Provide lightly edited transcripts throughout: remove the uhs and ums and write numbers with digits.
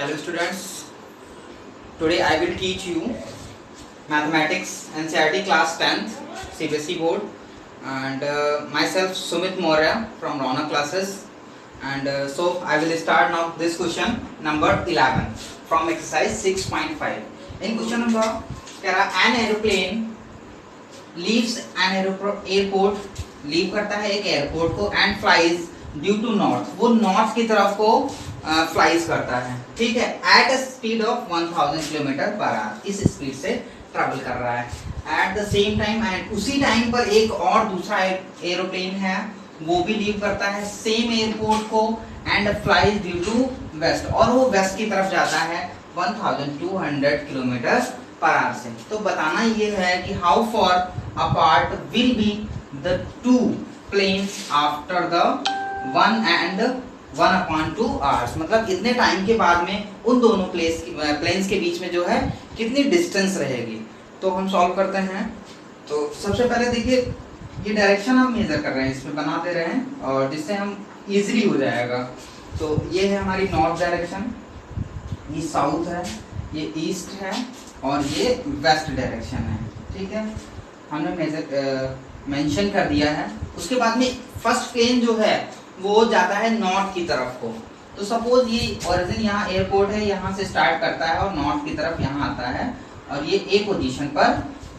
Hello students, today I will teach you mathematics NCERT class 10th CBSE board and myself Sumit Maurya from Rona classes and so I will start now this question number 11 from exercise 6.5. In question number कह रहा an aeroplane leaves an airport leave करता है एक airport को and flies due to north, वो north की तरफ को फ्लाइज करता है, ठीक है, at a speed of 1000 kilometre per hour, इस स्पीड से ट्रैवल कर रहा है। At the same time and उसी टाइम पर एक और दूसरा एरोप्लेन है वो भी लीव करता है सेम एयरपोर्ट को and flies due to west, और वो वेस्ट की तरफ जाता है 1200 किलोमीटर पर आवर से। तो बताना ये है कि how for apart will be the two planes after the 1 and 1/2 hours, मतलब कितने टाइम के बाद में उन दोनों प्लेन्स के बीच में जो है कितनी डिस्टेंस रहेगी। तो हम सॉल्व करते हैं। तो सबसे पहले देखिए ये डायरेक्शन हम मेजर कर रहे हैं, इसमें बना दे रहे हैं और जिससे हम इजीली हो जाएगा। तो ये है हमारी नॉर्थ डायरेक्शन, ये साउथ है, ये ईस्ट है और ये वेस्ट डायरेक्शन है, ठीक है, हमने मेजर मेंशन कर दिया है। उसके बाद में फर्स्ट प्लेन जो है वो जाता है नॉर्थ की तरफ को। तो सपोज ये ओरिजिन यहाँ एयरपोर्ट है, यहाँ से स्टार्ट करता है और नॉर्थ की तरफ यहाँ आता है और ये ए पोजीशन पर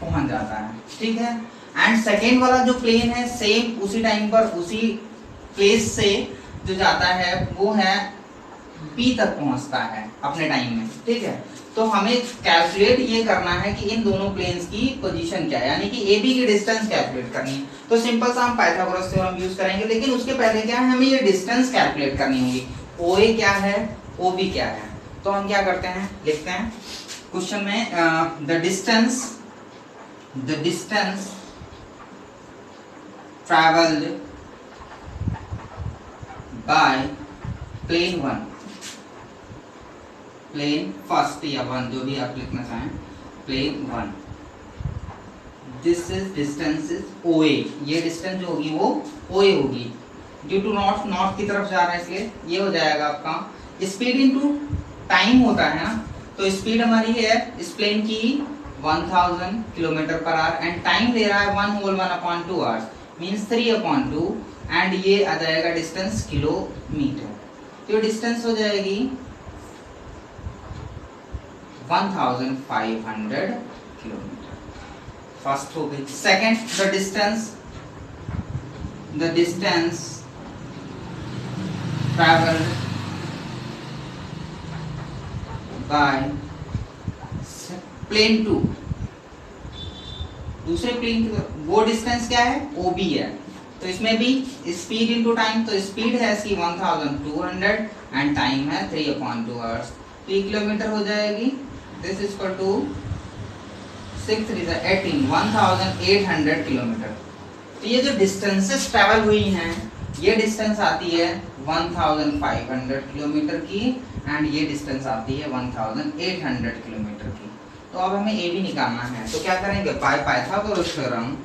पहुंच जाता है, ठीक है। एंड सेकेंड वाला जो प्लेन है सेम उसी टाइम पर उसी प्लेस से जो जाता है वो है बी तक पहुंचता है अपने टाइम में, ठीक है। तो हमें कैलकुलेट ये करना है कि इन दोनों प्लेन्स की पोजीशन क्या है, यानी कि ए बी की डिस्टेंस कैलकुलेट करनी है। तो सिंपल सा हम पाइथागोरस थ्योरम यूज करेंगे, लेकिन उसके पहले क्या है, हमें ये डिस्टेंस कैलकुलेट करनी होगी। ओ ए क्या है, ओ बी क्या है। तो हम क्या करते हैं, लिखते हैं क्वेश्चन में the distance travelled by plane 1, plane first या 1 जो भी आप लिखना चाहें, plane 1, this is distance is O A, ये डिस्टेंस जो होगी वो ओ ए होगी, ड्यू टू नॉर्थ की तरफ जा रहा है इसलिए ये हो जाएगा आपका। स्पीड इनटू टाइम होता है ना, तो स्पीड हमारी है इस प्लेन की 1000 kilometre per our and time ले रहा है 1/2 आवर्स मींस 3/2 एंड ये आ जाएगा डिस्टेंस किलोमीटर। तो डिस्टेंस हो जाएगी 1500 किलोमीटर, फर्स्ट हो गई। Second the distance travelled by plane 2, दूसरे प्लेन की वो डिस्टेंस क्या है, ओ बी है। तो इसमें भी स्पीड इनटू टाइम, तो स्पीड है इसकी 1200 एंड टाइम है 3/2 आवर्स, तो ये किलोमीटर हो जाएगी। This is equal to 6 3 18 1800 kilometre. तो ये जो डिस्टेंसेस ट्रैवल हुई हैं ये डिस्टेंस आती है 1500 किलोमीटर की एंड ये डिस्टेंस आती है 1800 किलोमीटर की। तो अब हमें ए भी निकालना है, तो क्या करेंगे, by Pythagoras theorem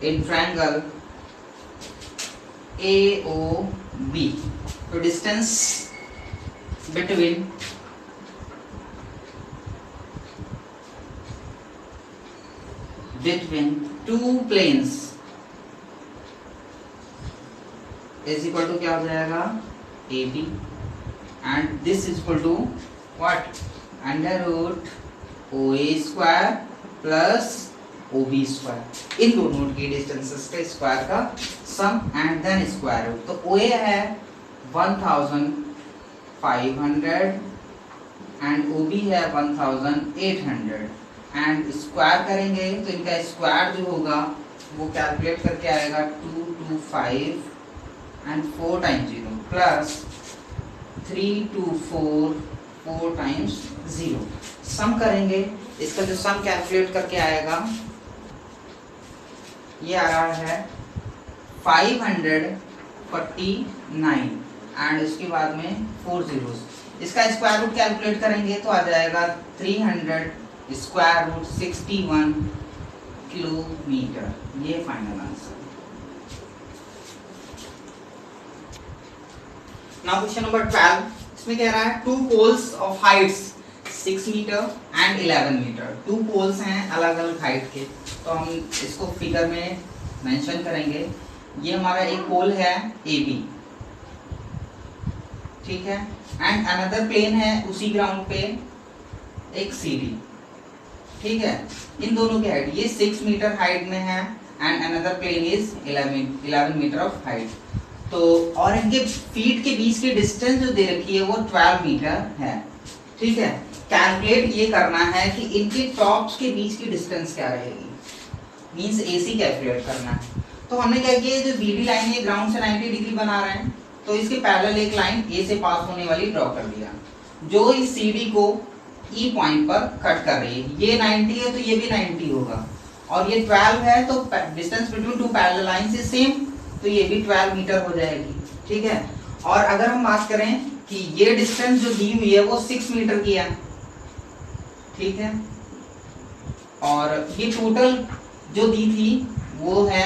in triangle AOB, तो distance between two planes is equal to क्या हो जाएगा, AB and this is equal to what, √OA² plus OB square, इन दोनों की डिस्टेंसेस के स्क्वायर का sum and then square root. तो OA है 1500 एंड OB है 1800 एंड स्क्वायर करेंगे तो इनका स्क्वायर जो होगा वो कैलकुलेट करके आएगा 225 एंड 4 टाइम्स 0 प्लस 324 4 टाइम्स 0। सम करेंगे, इसका जो सम कैलकुलेट करके आएगा ये आ रहा है 549 एंड उसके बाद में 4 zeros। इसका स्क्वायर रूट कैलकुलेट करेंगे तो आ जाएगा 300 स्क्वायर रूट 61 किलोमीटर, ये final answer. Now question number 12, इसमें कह रहा है two poles of heights 6 metre and 11 metre. Two poles हैं अलग अलग हाइट के, तो हम इसको फिगर में मेंशन करेंगे। ये हमारा एक पोल है ए बी, ठीक है, एंड अनदर प्लेन है उसी ग्राउंड पे एक सी डी, ठीक है। इन दोनों की हाइट ये 6 मीटर हाइट में है and another plane is 11 metre of height. तो और इनके फीट के बीच की डिस्टेंस जो दे रखी है वो 12 मीटर है, ठीक है। कैलकुलेट ये करना है कि इनके टॉप्स के बीच की डिस्टेंस क्या रहेगी, मींस एसी कैलकुलेट करना है। तो हमने क्या किया, जो बीडी लाइन है ग्राउंड से 90 डिग्री बना रहे हैं, तो इसके पैरेलल एक लाइन ए से पास होने वाली ड्रॉ कर दिया, जो इस सीडी को ई पॉइंट पर कट कर रही है। ये 90 है तो ये भी 90 होगा, और ये 12 है तो distance between to parallel lines is same, तो ये भी 12 मीटर हो जाएगी, ठीक है। और अगर हम बात करें कि ये डिस्टेंस जो दी हुई है वो 6 मीटर की है, ठीक है, और ये टोटल जो दी थी वो है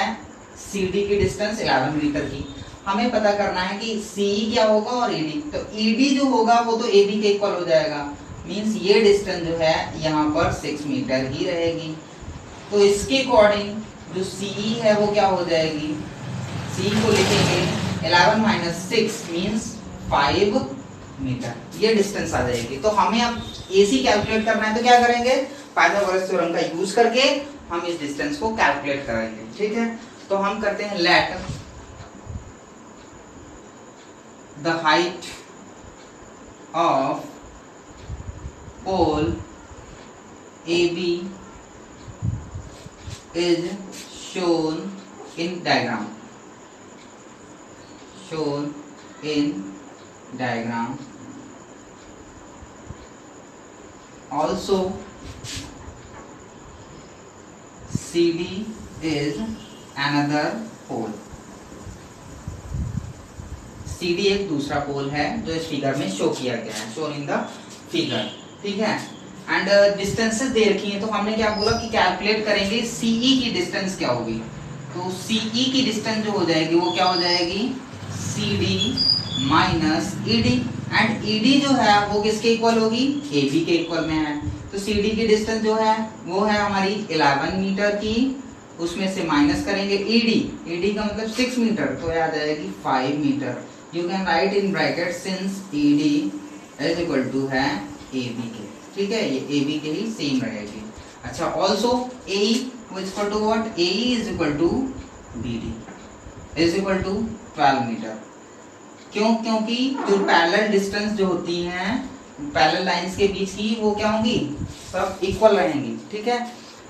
CD की डिस्टेंस 11 मीटर की। हमें पता करना है कि CE क्या होगा और ED, तो ED जो होगा वो तो AB के इक्वल हो जाएगा, मींस ये डिस्टेंस जो है यहाँ पर 6 मीटर ही रहेगी। तो इसके अकॉर्डिंग जो CE है वो क्या हो जाएगी, CE को लिखेंगे 11 माइनस 6 मींस 5 मीटर, ये डिस्टेंस आ जाएगी। तो हमें अब AC कैलकुलेट करना है, तो क्या करेंगे, पाइथागोरस थ्योरम का यूज करके हम इस डिस्टेंस को कैलकुलेट करेंगे, ठीक है। तो हम करते हैं let the height of pole AB is shown in diagram, shown in diagram. Also CD is another pole, CD एक दूसरा पोल है जो इस फिगर में शो किया गया है, शोन इन द फिगर, ठीक है। एंड डिस्टेंसेस दे रखी हैं, तो हमने क्या बोला कि कैलकुलेट करेंगे CE की डिस्टेंस क्या होगी। तो CE की डिस्टेंस जो हो जाएगी वो क्या हो जाएगी, CD minus ED, and ED जो है वो किसके इक्वल होगी, AB के इक्वल में है। तो CD की डिस्टेंस जो है वो है हमारी 11 मीटर की, उसमें से माइनस करेंगे ED का मतलब 6 मीटर, तो आ जाएगी 5 metre. You can write in bracket since ED is equal to है AB के, ठीक है, ये AB के ही सेम रहेगी। अच्छा, also AE is equal to what, AE is equal to BD is equal to 12 metre. क्यों, क्योंकि जो पैरेलल डिस्टेंस जो होती हैं पैरेलल लाइंस के बीच की वो क्या होंगी, सब इक्वल रहेंगी, ठीक है।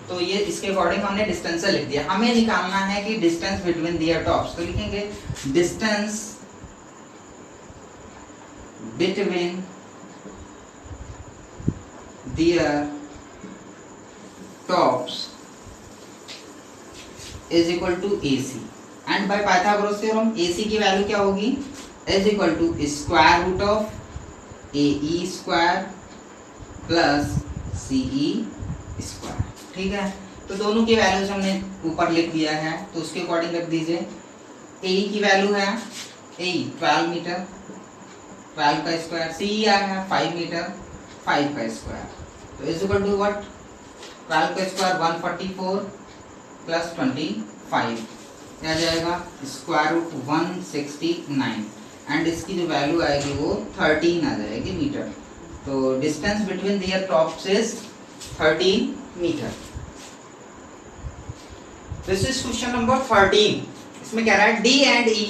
तो ये इसके अकॉर्डिंग हमने डिस्टेंस लिख दिया। हमें निकालना है कि डिस्टेंस बिटवीन देयर टॉप्स, तो लिखेंगे distance between their tops is equal to AC, and by Pythagoras theorem AC की वैल्यू क्या होगी, is equal to square root of AE square plus CE square, ठीक है। तो दोनों की वैल्यूज हमने ऊपर लिख दिया है, तो उसके अकॉर्डिंग रख दीजिए। AE की वैल्यू है AE 12 मीटर, 12 का स्क्वायर, CE आया है 5 मीटर, 5 का स्क्वायर, तो इज इक्वल टू व्हाट, 12 का स्क्वायर 144 प्लस 25 क्या जाएगा, स्क्वायर रूट 169, एंड इसकी जो वैल्यू आएगी वो 13 आ जाएगी मीटर। तो distance between their tops is 13 metre. This is question number 13। इसमें कह रहा है D and E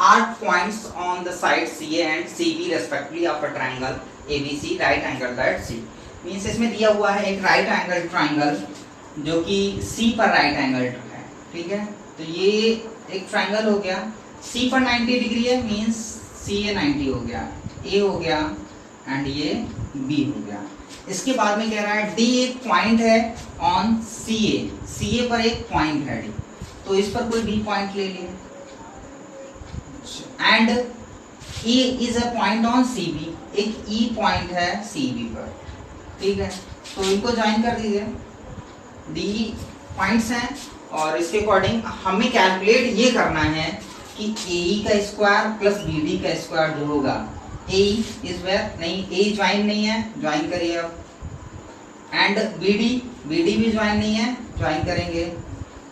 are points on the side CA and CB respectively of a triangle ABC right angled at C। Means इसमें दिया हुआ है एक right angle triangle जो कि C पर राइट एंगल है, ठीक है। तो ये एक ट्राइंगल हो गया, C पर 90 डिग्री है, मींस CA 90 हो गया, A हो गया एंड ये B हो गया। इसके बाद में कह रहा है D एक पॉइंट है ऑन CA पर एक पॉइंट है D, तो इस पर कोई B पॉइंट ले लिए, and E is a point on CB, एक E पॉइंट है CB पर, ठीक है। तो इनको ज्वाइन कर दीजिए, D पॉइंट्स हैं और इसके अकॉर्डिंग हमें कैलकुलेट ये करना है कि ए का स्क्वायर प्लस बी डी का स्क्वायर जो होगा, ए इज वेयर नहीं, ए ज्वाइन नहीं है, ज्वाइन करिए अब, एंड बी डी भी ज्वाइन नहीं है, ज्वाइन करेंगे,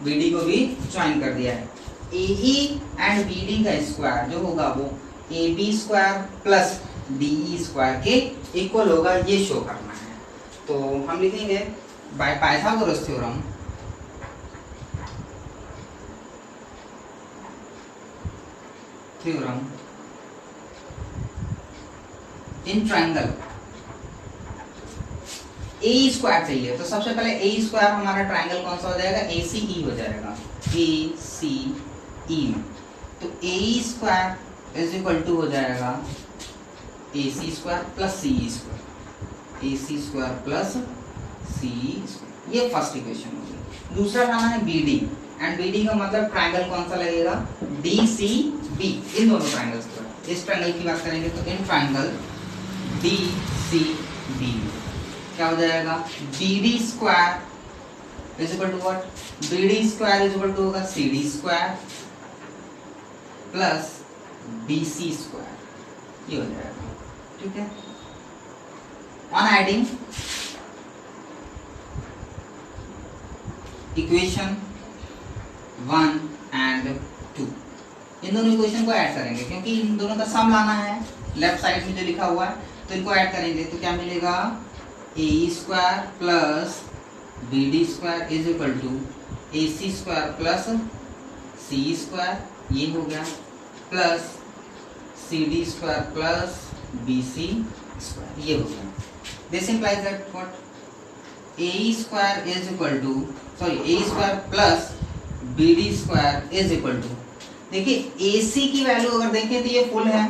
बी डी को भी ज्वाइन कर दिया है। ए एंड बी डी का स्क्वायर जो होगा वो A B square plus D E square के इक्वल होगा, ये शो करना है। तो हम लिखेंगे by Pythagoras theorem in triangle A square चाहिए, तो सबसे पहले ए स्क्वायर हमारा ट्रायंगल कौन सा हो जाएगा, ए सी ई हो जाएगा, ए सी ई में, तो A square is equal to हो जाएगा A C square plus C square, A C square plus C square, ये फर्स्ट इक्वेशन होगी। दूसरा लाना है B D, and B D का मतलब ट्रायंगल कौन सा लगेगा, डी सी बी, इन दोनों ट्रायंगल्स पर। इस ट्रायंगल की बात करेंगे तो in triangle D C B क्या हो जाएगा, B D square is equal to what, B D square is equal to होगा C D square plus B C square, ये हो जाएगा, ठीक है। ऑन एडिंग इक्वेशन 1 एंड 2, इन दोनों इक्वेशन को ऐड करेंगे क्योंकि इन दोनों का सम लाना है, लेफ्ट साइड में जो लिखा हुआ है, तो इनको ऐड करेंगे तो क्या मिलेगा, A square plus B D square is equal to A C square plus C square, ये हो गया, plus C D square plus B C square, ये हो गया। This implies that what, A square is equal to, sorry, A square plus B D square is equal to, देखिए A सी की value अगर देखें तो ये फुल है,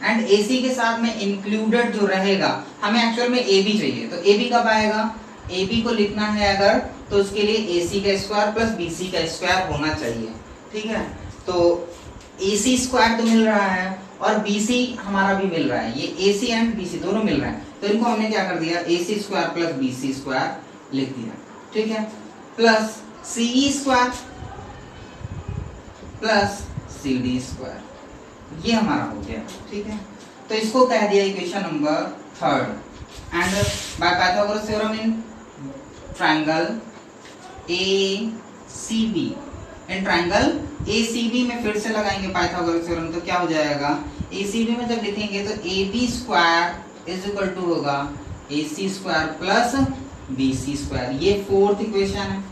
एंड ए सी के साथ में इंक्लूडेड जो रहेगा, हमें एक्चुअल में ए बी चाहिए, तो ए बी कब आएगा, ए बी को लिखना है अगर, तो उसके लिए ए सी का स्क्वायर प्लस बी सी का स्क्वायर होना चाहिए, ठीक है। तो ए सी स्क्वायर तो मिल रहा है और बी सी हमारा भी मिल रहा है, ये ए सी एंड बी सी दोनों मिल रहे हैं, तो इनको हमने क्या कर दिया, A C square plus B C square लिख दिया, ठीक है, plus C square plus C D square, ये हमारा हो गया, ठीक है। तो इसको कह दिया equation number 3, and by Pythagoras theorem in triangle A C B, in triangle A C B में फिर से लगाएंगे पाइथागोरस थ्योरम, तो क्या हो जाएगा, ए सी बी में जब लिखेंगे तो A B square is equal to होगा A C square plus B C square, ये फोर्थ इक्वेशन है।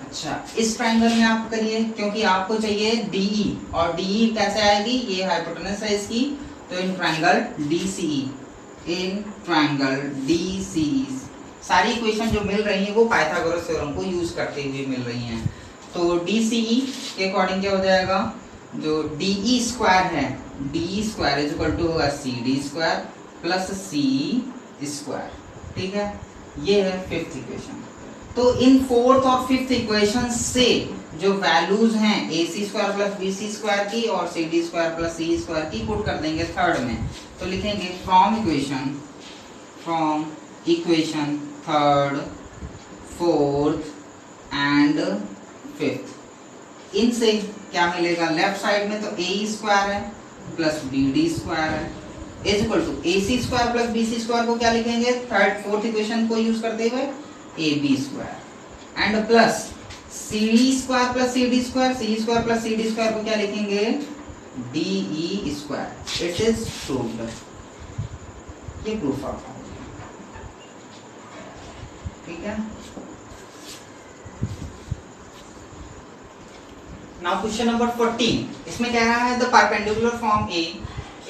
अच्छा, इस ट्रायंगल में आप करिए क्योंकि आपको चाहिए डीई, और डीई कैसे आएगी, ये हाइपोटेनस है इसकी, तो in triangle DCE, in triangle DCE सारी इक्वेशन जो मिल रही है वो पाइथागोरस थ्योरम को यूज करते हुए मिल रही हैं। तो डीसीई के अकॉर्डिंग क्या हो जाएगा, जो डीई स्क्वायर है, D E square is equal to होगा C D square plus C square, ठीक है, ये है फिफ्थ इक्वेशन। तो इन फोर्थ और फिफ्थ इक्वेशन से जो वैल्यूज हैं A C square plus B C square की और C D square plus C square की पुट कर देंगे थर्ड में, तो लिखेंगे from equation third, fourth and fifth, इनसे क्या मिलेगा, लेफ्ट साइड में तो ए स्क्वायर है प्लस बी डी स्क्वायर है is equal to A C square plus B C square को क्या लिखेंगे, थर्ड फोर्थ इक्वेशन को यूज करते हुए A B square, and plus C D square plus C D square, C square plus C D square को क्या लिखेंगे, D E square. It is proved, ये प्रूफ आपका हो गया, ठीक है। नाउ क्वेश्चन नंबर 14, इसमें कह रहा है द परपेंडिकुलर फ्रॉम ए,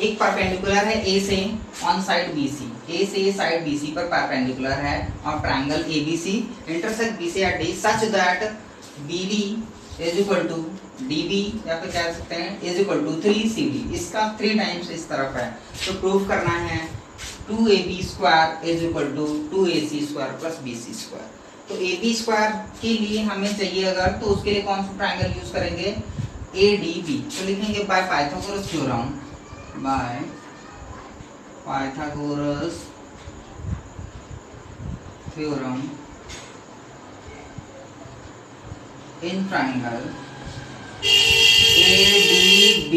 एक परपेंडिकुलर है ए से on side B C, A से साइड बी सी पर परपेंडिकुलर है और triangle A B C intersect B C at D such that B D is equal to D B, या फिर कह सकते हैं is equal to 3 C D, इसका 3 टाइम्स इस तरफ है, तो प्रूव करना है 2 A B square is equal to 2 A C square plus B C square. तो ए बी स्क्वायर के लिए हमें चाहिए अगर, तो उसके लिए कौन सा ट्रायंगल यूज करेंगे, ए डी बी, तो लिखेंगे by Pythagoras theorem, bye Pythagoras theorem in triangle ADB,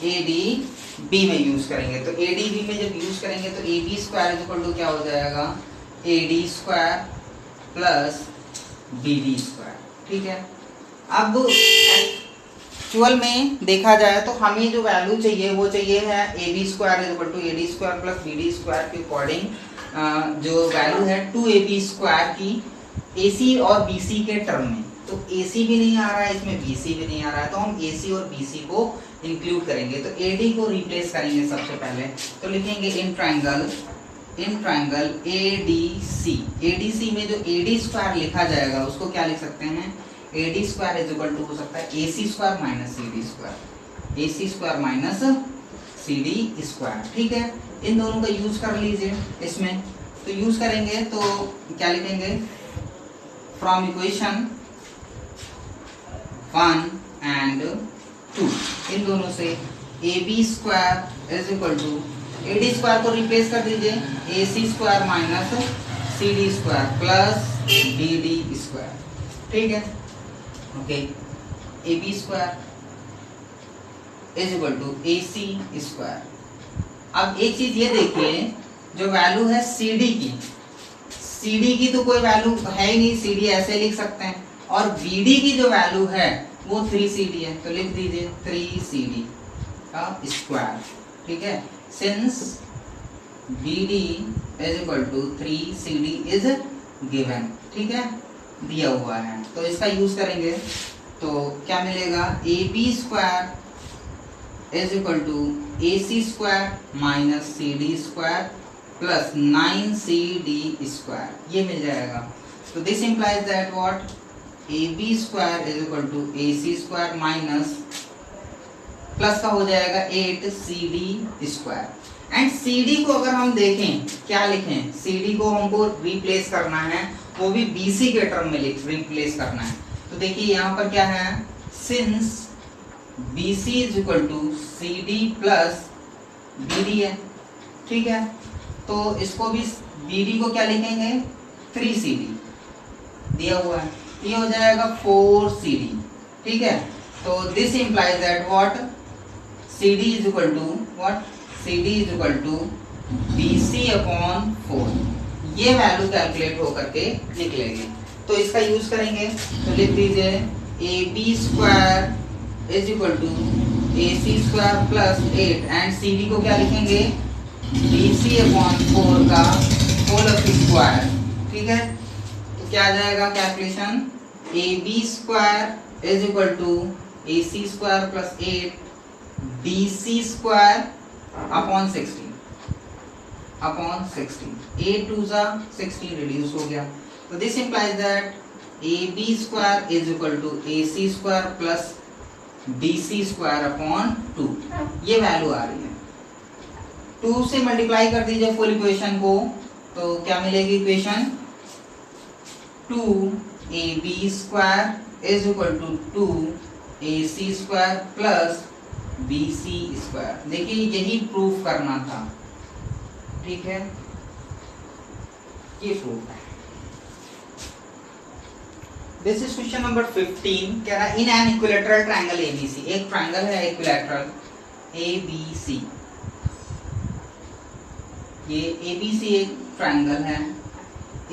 ADB में यूज करेंगे। तो ADB में जब यूज करेंगे तो AB स्क्वायर इक्वल टू क्या हो जाएगा, AD square plus BD square. ठीक है, अब एक्चुअल में देखा जाए तो हमें जो वैल्यू चाहिए वो चाहिए है AB square equal to AD square plus BD square के अकॉर्डिंग जो वैल्यू है 2AB स्क्वायर की AC और BC के टर्म में। तो AC भी नहीं आ रहा है इसमें, BC भी नहीं आ रहा है, तो हम AC और BC को इंक्लूड करेंगे। तो AD को रिप्लेस करेंगे सबसे पहले, तो लिखेंगे इन ट्राइंगल ADC। ADC में जो AD स्क्वायर लिखा जाएगा उसको क्या लिख सकते हैं, AD square is equal to हो सकता है AC square minus CD square, AC square minus CD square. ठीक है, इन दोनों का यूज कर लीजिए इसमें। तो यूज करेंगे तो क्या लिखेंगे, फ्रॉम इक्वेशन 1 एंड 2, इन दोनों से AB square is equal to, AD square को रिप्लेस कर दीजिए, AC square minus CD square plus BD square. ठीक है, okay, AB square is equal to AC square. अब एक चीज ये देखिए, जो वैल्यू है CD की तो कोई वैल्यू है ही नहीं, CD ऐसे लिख सकते हैं, और BD की जो वैल्यू है वो 3CD है, तो लिख दीजिए 3CD का स्क्वायर। ठीक है, since BD is equal to 3CD is given. ठीक है, दिया हुआ है, तो इसका यूज करेंगे तो क्या मिलेगा, AB square is equal to AC square minus CD square plus 9CD square, ये मिल जाएगा। तो this implies that what, AB square is equal to AC square minus plus का हो जाएगा 8CD स्क्वायर। एंड CD को अगर हम देखें क्या लिखें, CD को हमको रिप्लेस करना है, वो भी BC के टर्म में रिप्लेस करना है। तो देखिए यहाँ पर क्या है, since BC is equal to CD plus BD है। ठीक है, तो इसको भी BD को क्या लिखेंगे, 3CD दिया हुआ है, ये हो जाएगा 4CD। ठीक है, तो this implies that what, CD is equal to what, CD is equal to BC upon 4, ये वैल्यू कैलकुलेट होकर के निकलेगी। तो इसका यूज करेंगे, तो लिख दीजिए AB square is equal to AC square plus 8 and CD को क्या लिखेंगे, BC अपॉन 4 का होल स्क्वायर। ठीक है, तो क्या आ जाएगा calculation, AB square is equal to AC square plus 8 BC square upon 16, 8 2 जा 16 रिड्यूस हो गया। तो this implies that AB square is equal to AC square plus BC square upon 2, ये वैल्यू आ रही है। 2 से मल्टीप्लाई कर दीजिए फुल इक्वेशन को, तो क्या मिलेगी equation, 2AB square is equal to 2AC square plus BC square. देखिए यही प्रूफ करना था। ठीक है, ये प्रूफ है। दिस इज क्वेश्चन नंबर 15, कह रहा है in an equilateral triangle ABC, एक ट्रायंगल है इक्विलैटरल ABC, ये ABC एक ट्रायंगल है,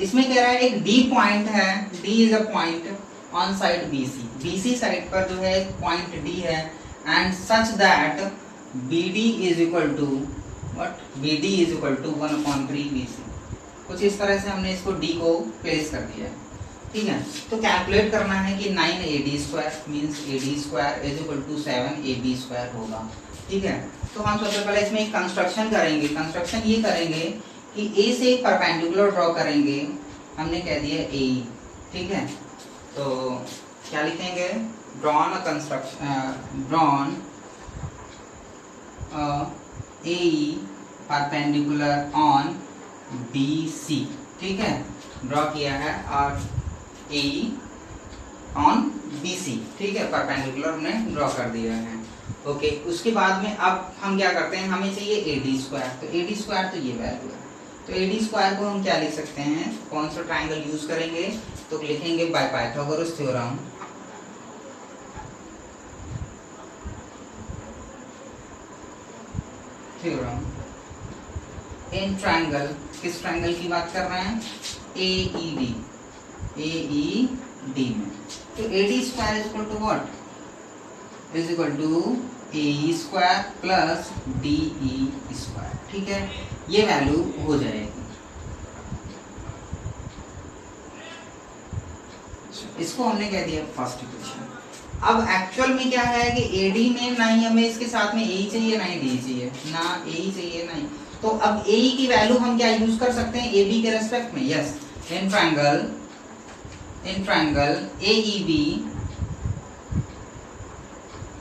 इसमें कह रहा है एक D पॉइंट है, D is a point on side BC side पर जो है एक पॉइंट D है, and such that BD is equal to what, BD is equal to 1/3 BC। कुछ इस तरह से हमने इसको D को प्लेस कर दिया है। ठीक है, तो कैलकुलेट करना है कि 9AD square means AD square is equal to 7AB square होगा। ठीक है, तो हम सबसे पहले इसमें एक कंस्ट्रक्शन करेंगे। कंस्ट्रक्शन ये करेंगे कि A से एक परपेंडिकुलर ड्रॉ करेंगे, हमने कह दिया AE। ठीक है, तो क्या लिखेंगे, drawn a construction, drawn AE perpendicular on BC। ठीक है, ड्रॉ किया है और AE ऑन BC। ठीक है, परपेंडिकुलर हमने ड्रॉ कर दिया है। ओके, उसके बाद में अब हम क्या करते हैं, हमें चाहिए AD स्क्वायर। तो AD स्क्वायर तो ये वैल्यू है, तो AD स्क्वायर को हम क्या लिख सकते हैं, कौन सा ट्रायंगल यूज करेंगे, तो लिखेंगे by Pythagoras theorem, theorem in triangle, किस ट्रायंगल की बात कर रहे हैं? AED, AED में। तो AD square is equal to what? Is equal to AE square plus DE square. ठीक है, ये वैल्यू हो जाएगी। इसको हमने कह दिया फर्स्ट इक्वेशन। अब एक्चुअल में क्या है कि AD में ना ही हमें इसके साथ में AE चाहिए ना ही DE चाहिए, ना AE चाहिए ना ही, तो अब AE की वैल्यू हम क्या यूज कर सकते हैं AB के रेस्पेक्ट में? यस, इन ट्रायंगल AEB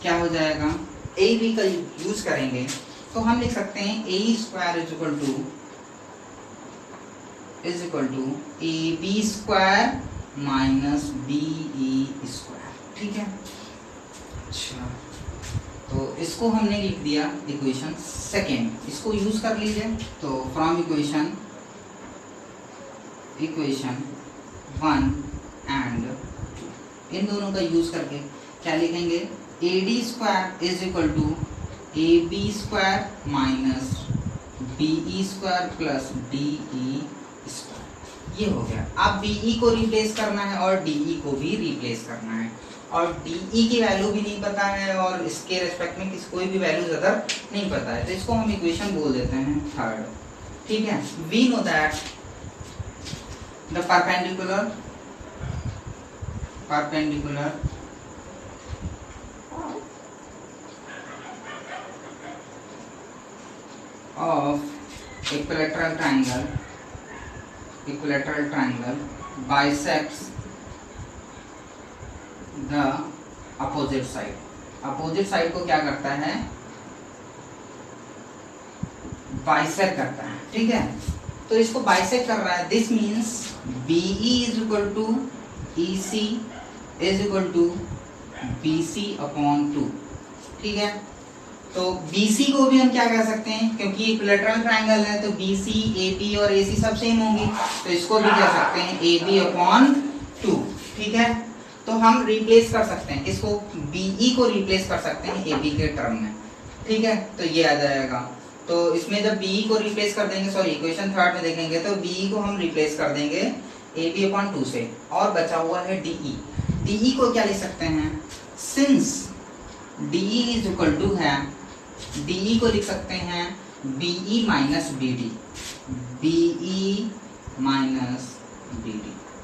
क्या हो जाएगा? AEB का यूज करेंगे तो हम लिख सकते हैं AE square is equal to AB square minus BE square. ठीक है, अच्छा, तो इसको हमने लिख दिया इक्वेशन सेकेंड। इसको यूज कर लीजिए, तो फ्रॉम इक्वेशन 1 एंड 2, इन दोनों का यूज करके क्या लिखेंगे? AD square is equal to AB square minus BE square plus DE square. ये हो गया। अब BE को रिप्लेस करना है और DE को भी रिप्लेस करना है, और DE की वैल्यू भी नहीं पता है और इसके रेस्पेक्ट में कोई भी वैल्यूज अदर नहीं पता है, तो इसको हम इक्वेशन बोल देते हैं थर्ड। ठीक है, we know that the perpendicular of equilateral triangle bisects the opposite side को क्या करता है? बाइसेक्ट करता है। ठीक है, तो इसको बाइसेक्ट कर रहा है, this means BE is equal to EC is equal to BC upon 2। ठीक है, तो BC को भी हम क्या कह सकते हैं, क्योंकि इक्विलैटरल ट्रायंगल है तो BC, AP और AC सब सेम होंगी, तो इसको भी कह सकते हैं AB अपॉन 2। ठीक है, तो हम रिप्लेस कर सकते हैं इसको, BE को रिप्लेस कर सकते हैं AB के टर्म में। ठीक है, तो ये आ जाएगा। तो इसमें जब BE को रिप्लेस कर देंगे, सॉरी इक्वेशन थर्ड में देखेंगे तो BE को हम रिप्लेस कर देंगे AB अपॉन 2 से, और बचा हुआ है DE को क्या लिख सकते हैं? Since DE is equal to है, DE को लिख सकते हैं BE माइनस BD,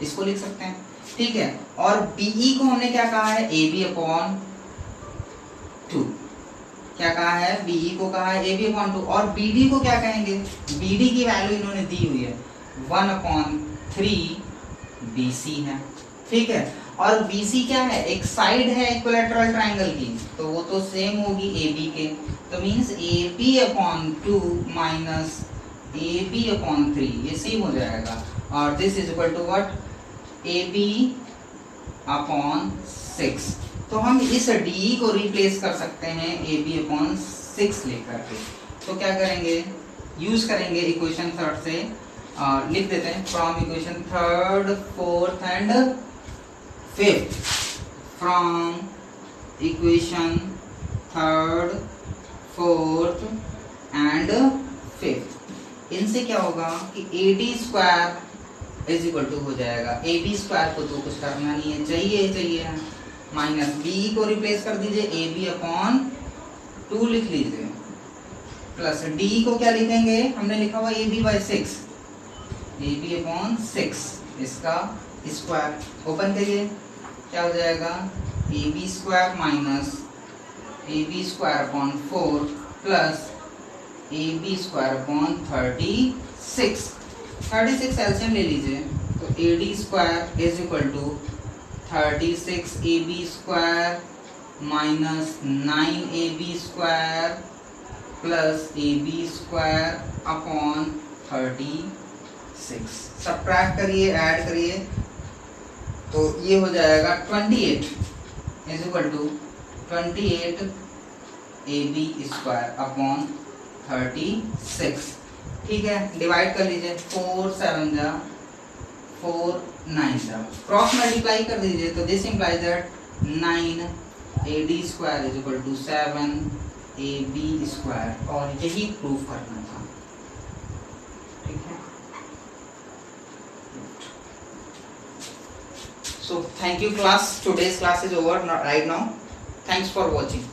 इसको लिख सकते हैं। ठीक है, और BE को हमने क्या कहा है? AB upon 2। क्या कहा है? BE को कहा है AB अपॉन 2, और BD को क्या कहेंगे? BD की वैल्यू इन्होंने दी हुई है 1/3 BC है। ठीक है, और BC क्या है? एक साइड है इक्विलैटरल ट्रायंगल की, तो वो तो सेम होगी AB के, तो means AB upon 2 minus AB upon 3, ये सेम हो जाएगा, और this is equal to what? AB upon 6। तो हम इस DE को रिप्लेस कर सकते हैं AB अपॉन 6 लेकर के। तो क्या करेंगे? यूज करेंगे इक्वेशन थर्ड से, लिख देते हैं from equation third, fourth and fifth. From equation third, fourth and fifth, इनसे क्या होगा कि AD square is equal to हो जाएगा, AB स्क्वायर को तो कुछ करना नहीं है, चाहिए माइनस BE को रिप्लेस कर दीजिए, AB अपॉन 2 लिख लीजिए, प्लस DE को क्या लिखेंगे? हमने लिखा हुआ AB बाई 6, AB अपॉन 6, इसका स्क्वायर ओपन करिए, क्या हो जाएगा? AB square minus AB square upon 4 plus AB square upon 36 LCM ले लीजिए, तो AD square is equal to 36 AB square minus 9 AB square plus AB square upon 36। Subtract करिए, add करिए, तो ये हो जाएगा 28 is equal to 28 AB square upon 36। ठीक है, डिवाइड कर लीजिए, 4 7 जा 4 9 जा, क्रॉस मल्टीप्लाई कर दीजिए, तो this implies that 9 AD square is equal to 7 AB² और यही प्रूव करना था, ठीक है। So thank you class, today's class is over right now. Thanks for watching.